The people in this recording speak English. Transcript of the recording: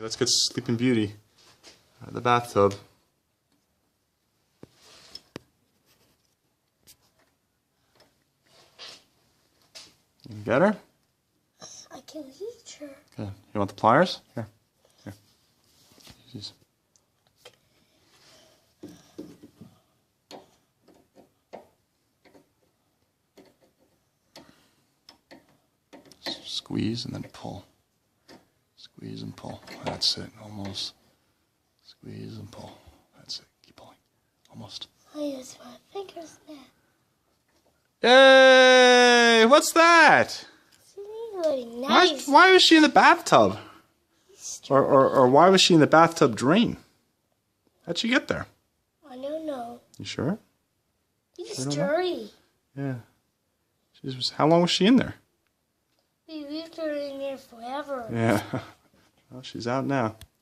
Let's get Sleeping Beauty out of the bathtub. You can get her? I can reach her. Good. You want the pliers? Here. Here. Use these. Squeeze and then pull. Squeeze and pull. That's it. Almost. Squeeze and pull. That's it. Keep pulling. Almost. I use my fingers now. Yay! What's that? Really nice. Why was she in the bathtub? Or why was she in the bathtub drain? How'd she get there? I don't know. You sure? He's dirty. Yeah. How long was she in there? We left her in there forever. Yeah. Well, she's out now.